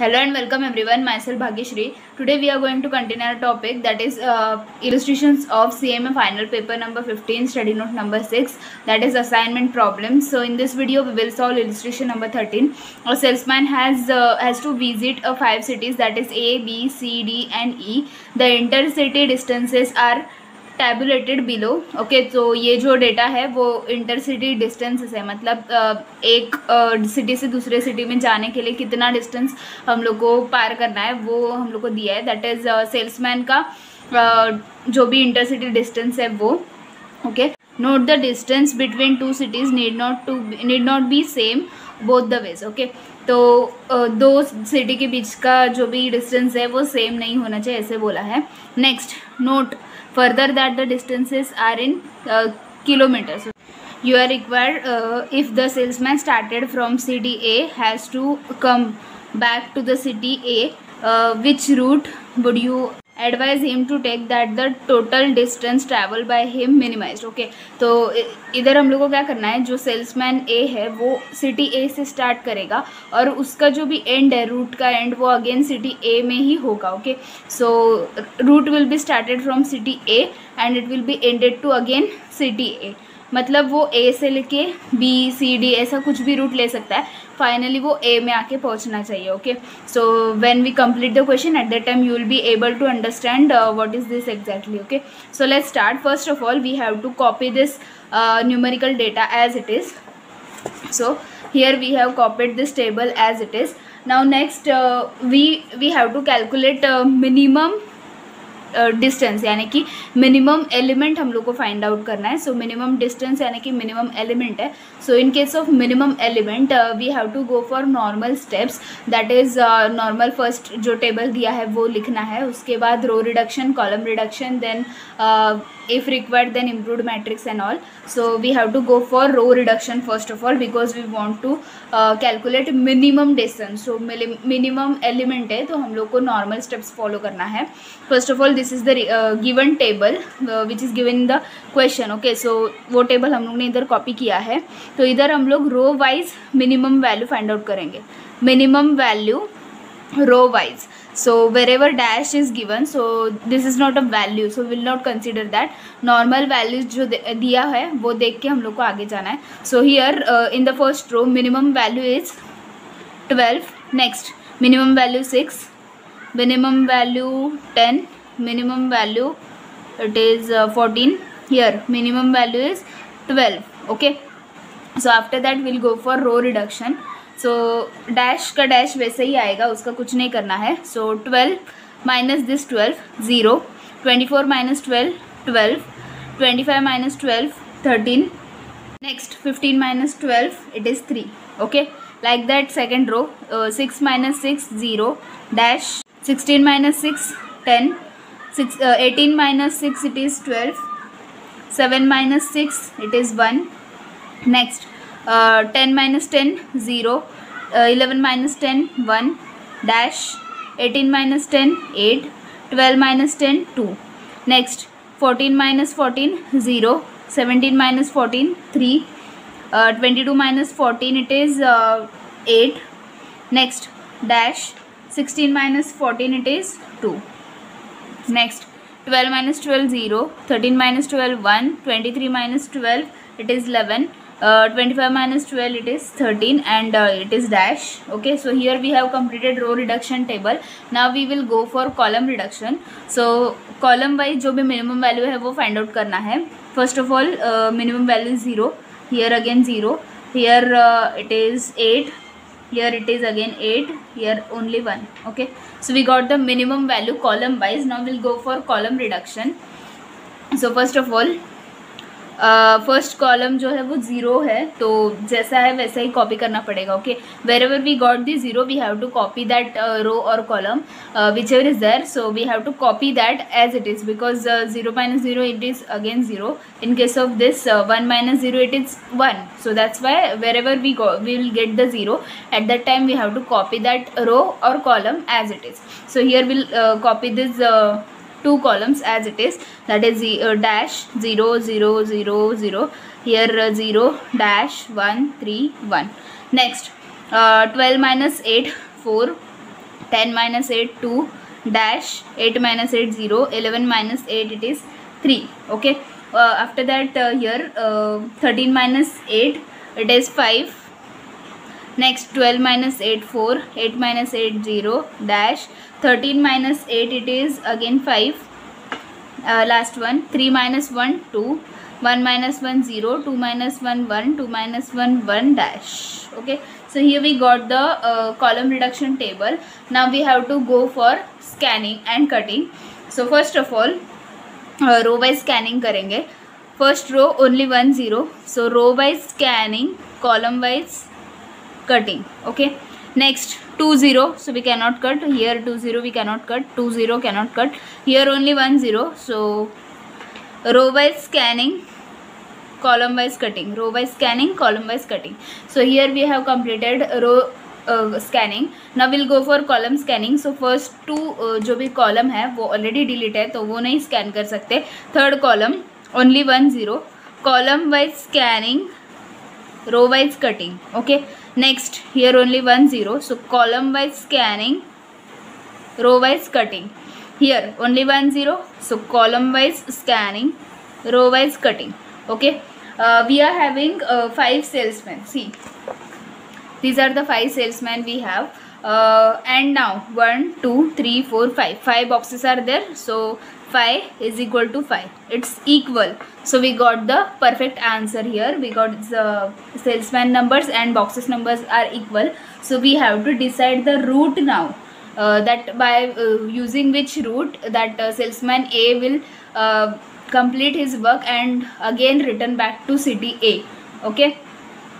Hello and welcome everyone. Myself Bhagyashree. Today we are going to continue our topic, that is illustrations of CMA final paper number 15, study note number 6, that is assignment problems. So in this video we will solve illustration number 13. A salesman has to visit 5 cities, that is A, B, C, D and E. The intercity distances are tabulated below. Okay, तो ये जो data है वो intercity distances है, मतलब एक city से दूसरे सिटी में जाने के लिए कितना डिस्टेंस हम लोग को पार करना है वो हम लोग को दिया है. दैट इज सेल्समैन का जो भी इंटरसिटी डिस्टेंस है वो. Okay, note the distance between two cities need not be same both the ways. Okay, तो दो सिटी के बीच का जो भी डिस्टेंस है वो सेम नहीं होना चाहिए, ऐसे बोला है. Next, note further that the distances are in kilometers. You are required, if the salesman started from city A has to come back to the city A, which route would you advise him to take that the total distance traveled by him minimized. Okay, तो इधर हम लोग को क्या करना है, जो salesman ए है वो सिटी ए से स्टार्ट करेगा और उसका जो भी एंड है, रूट का एंड, वो अगेन सिटी ए में ही होगा. Okay, so route will be started from city A and it will be ended to again city A. मतलब वो ए से लेके बी सी डी ऐसा कुछ भी रूट ले सकता है, फाइनली वो ए में आके पहुंचना चाहिए. Okay, so when we complete the question at that time you will be able to understand what is this exactly. Okay, so let's start. First of all we have to copy this numerical data as it is. So here we have copied this table as it is. Now next we have to calculate minimum distance, यानी कि minimum element हम लोग को find out करना है. So minimum distance यानी कि minimum element है. So in case of minimum element we have to go for normal steps. That is normal, first जो टेबल दिया है वो लिखना है, उसके बाद row reduction, column reduction, then if required then improved matrix and all. So we have to go for row reduction first of all because we want to calculate minimum distance. So minimum element है तो हम लोग को normal steps follow करना है. First of all this is the given table which is given in the question. Okay, so वो table हम लोग ने इधर copy किया है, तो इधर हम लोग row wise minimum value find out करेंगे. Minimum value row wise. So wherever dash is given, so this is not a value, so will not consider that. Normal values जो दिया है वो देख के हम लोग को आगे जाना है. So here in the first row minimum value is 12. Next minimum value 6, minimum value 10, minimum value it is 14. Here minimum value is 12. Okay, so after that we'll go for row reduction. So dash का dash वैसे ही आएगा, उसका कुछ नहीं करना है. So 12 minus this 12 0, 24 minus 12 12, 25 minus 12 13. Next 15 minus 12 it is 3. Okay, like that. Second row 6 minus 6 0 dash, 16 minus 6 10, 18 minus 6 it is 12, 7 minus 6 it is 1. Next 10 minus 10 0, 11 minus 10 1 dash, 18 minus 10 8, 12 minus 10 2. Next 14 minus 14 0, 17 minus 14 3, 22 minus 14 it is 8. Next dash, 16 minus 14 it is 2. Next 12 minus 12 0, 13 minus 12 1, 23 minus 12 it is 11, 25 minus 12 it is 13 and it is dash. Okay, so here we have completed row reduction table. Now we will go for column reduction. So column wise जो भी minimum value है वो find out करना है. First of all minimum value is 0, here again 0, here it is 8, here it is again 8, here only 1. Okay, so we got the minimum value column wise. Now we'll go for column reduction. So first of all first column जो है वो zero है, तो जैसा है वैसा ही copy करना पड़ेगा. Okay, wherever we got the zero we have to copy that row और column whichever is there. So we have to copy that as it is because 0 minus 0 it is again 0. In case of this 1 minus 0 it is 1. So that's why wherever we go we will get the 0. At that time we have to copy that row or column as it is. So here we'll copy this 2 columns as it is, that is dash 0 0 0 0, here 0 dash 1 3 1. Next 12 minus 8 4, 10 minus 8 2 dash 8 minus 8 0, 11 minus 8 it is 3. Okay, after that here 13 minus 8 it is 5. Next 12 minus 8 4, 8 minus 8 0 dash 13 minus 8 it is again 5. Last one 3 minus 1 2, 1 minus 1 0, 2 minus 1 1, 2 minus 1 1 dash. Okay, so here we got the column reduction table. Now we have to go for scanning and cutting. So first of all row wise scanning करेंगे. First row only 1 0, so row wise scanning, column wise cutting. Okay, next 2 0, so we cannot cut here. 2 0 we cannot cut, 2 0 cannot cut here, only 1 0, so row wise scanning, column wise cutting, row wise scanning, column wise cutting. So here we have completed row scanning. Now we'll go for column scanning. So first two जो भी column है वो already delete है तो वो नहीं scan कर सकते. Third column only 1 0, column wise scanning, row wise cutting. Okay, next here only 1 0, so column wise scanning, row wise cutting. Here only 1 0, so column wise scanning, row wise cutting. Okay, we are having 5 salesmen. See, these are the 5 salesmen we have, and now 1 2 3 4 5 boxes are there. So 5 is equal to 5, it's equal. So we got the perfect answer here. We got the salesman numbers and boxes numbers are equal. So we have to decide the route now, that by using which route that salesman A will complete his work and again return back to city A. Okay,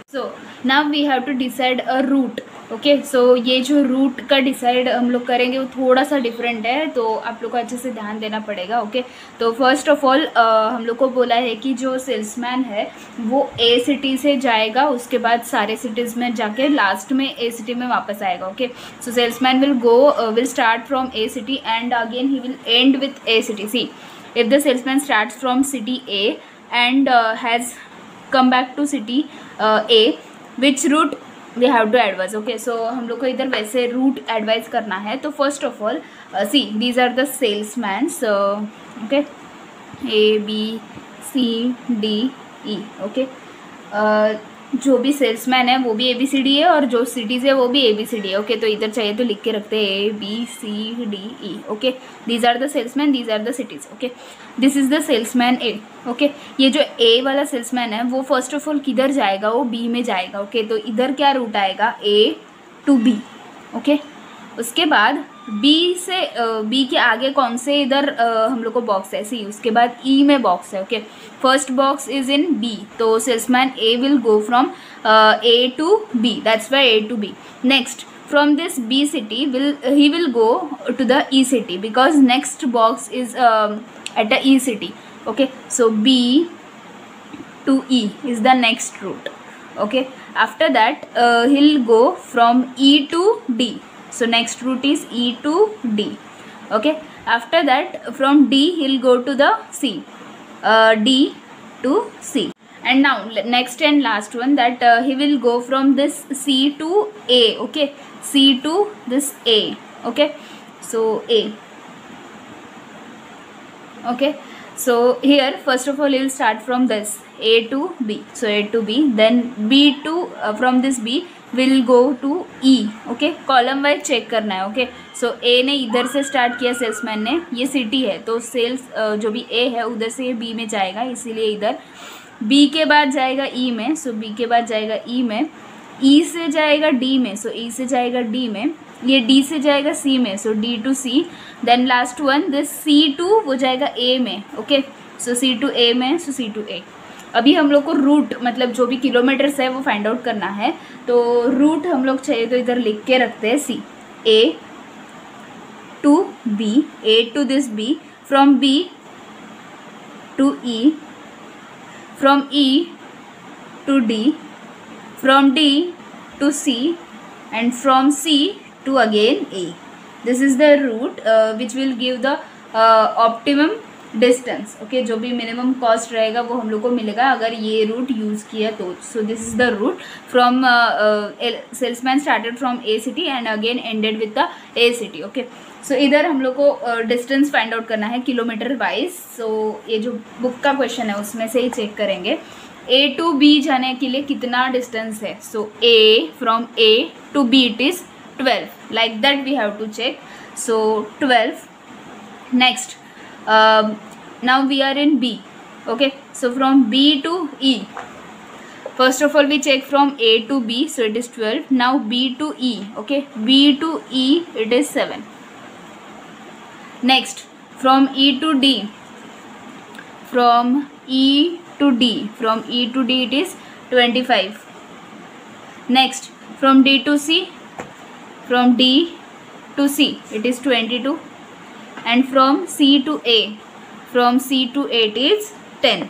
so now we have to decide a route. Okay, so ये जो root का decide हम लोग करेंगे वो थोड़ा सा different है, तो आप लोग को अच्छे से ध्यान देना पड़ेगा. ओके, तो फर्स्ट ऑफ ऑल हम लोग को बोला है कि जो सेल्समैन है वो ए सिटी से जाएगा, उसके बाद सारे सिटीज़ में जाके लास्ट में ए सिटी में वापस आएगा. Okay, so salesman will start from A city and again he will end with a city. See, if the salesman starts from city A and has come back to city A, which route we have to advise. Okay, so हम लोग को इधर वैसे root advise करना है. तो first of all see, these are the salesmans. Okay, A B C D E. Okay, जो भी सेल्समैन है वो भी ए बी सी डी है और जो सिटीज़ है वो भी ए बी सी डी है. ओके, तो इधर चाहिए तो लिख के रखते हैं A B C D E. Okay, these are the salesman, these are the cities. Okay, this is the salesman A. Okay, ये जो ए वाला सेल्समैन है वो फर्स्ट ऑफ ऑल किधर जाएगा, वो बी में जाएगा. ओके, तो इधर क्या रूट आएगा, ए टू बी. ओके, उसके बाद बी से बी के आगे कौन से इधर हम लोग को बॉक्स है, सी, उसके बाद ई में बॉक्स है. Okay, first box is in B, तो salesman A will go from A to B, that's why A to B. Next from this B city he will go to the E city because next box is at the E city. Okay, so B to E is the next route. Okay, after that he'll go from E to D, so next route is E to D. Okay, after that from D he'll go to the C, D to C. And now next and last one, that he will go from this C to A. Okay, C to this A. Okay, so A. Okay, so here first of all he will start from this A to B, so A to B, then B to from this B will go to E. Okay, column wise check करना है. Okay, so A ने इधर से start किया, salesman ने, ये city है तो सेल्स जो भी A है उधर से B में जाएगा, इसीलिए इधर B के बाद जाएगा E में, सो B के बाद जाएगा E में, E से जाएगा D में, सो E से जाएगा D में, ये D से जाएगा C में, so D to C, then last one this C to वो जाएगा A में. Okay, so C to A में, सो C टू A. अभी हम लोग को रूट मतलब जो भी किलोमीटर्स है वो फाइंड आउट करना है, तो रूट हम लोग चाहिए तो इधर लिख के रखते हैं. C, A to B, A to this B, from B to E, from E to D, from D to C, and from C to again A. This is the route which will give the optimum distance, okay, जो भी minimum cost रहेगा वो हम लोग को मिलेगा अगर ये रूट यूज़ किया तो. So this is the route from salesman started from A city and again ended with the A city. Okay, so इधर हम लोग को डिस्टेंस फाइंड आउट करना है किलोमीटर वाइज. सो ये जो बुक का क्वेश्चन है उसमें से ही चेक करेंगे ए टू बी जाने के लिए कितना डिस्टेंस है. So A from A to B it is 12. Like that we have to check. So 12. Next, now we are in B. Okay, so from B to E, first of all we check from A to B, so it is 12. Now B to E. Okay, B to E it is 7. Next, from E to D, from E to D, from E to D it is 25. Next, from D to C, from D to C it is 22. And from C to A, from C to A it is 10.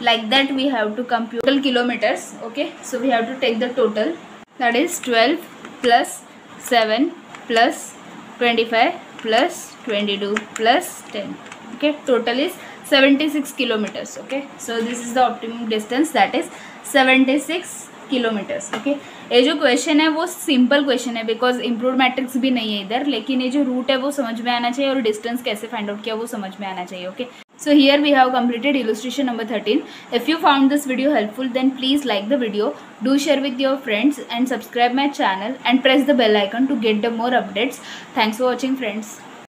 Like that we have to compute total kilometers. Okay, so we have to take the total, that is 12 plus 7 plus 25 plus 22 plus 10. Okay, total is 76 kilometers. Okay, so this is the optimum distance, that is 76 kilometres. Okay, ये जो question है वो simple question है because improved matrix भी नहीं है इधर, लेकिन ये जो रूट है वो समझ में आना चाहिए और डिस्टेंस कैसे फाइंड आउट किया वो समझ में आना चाहिए. Okay, so here we have completed illustration number 13. If you found this video helpful, then please like the video, do share with your friends and subscribe my channel and press the bell icon to get the more updates. Thanks for watching, friends.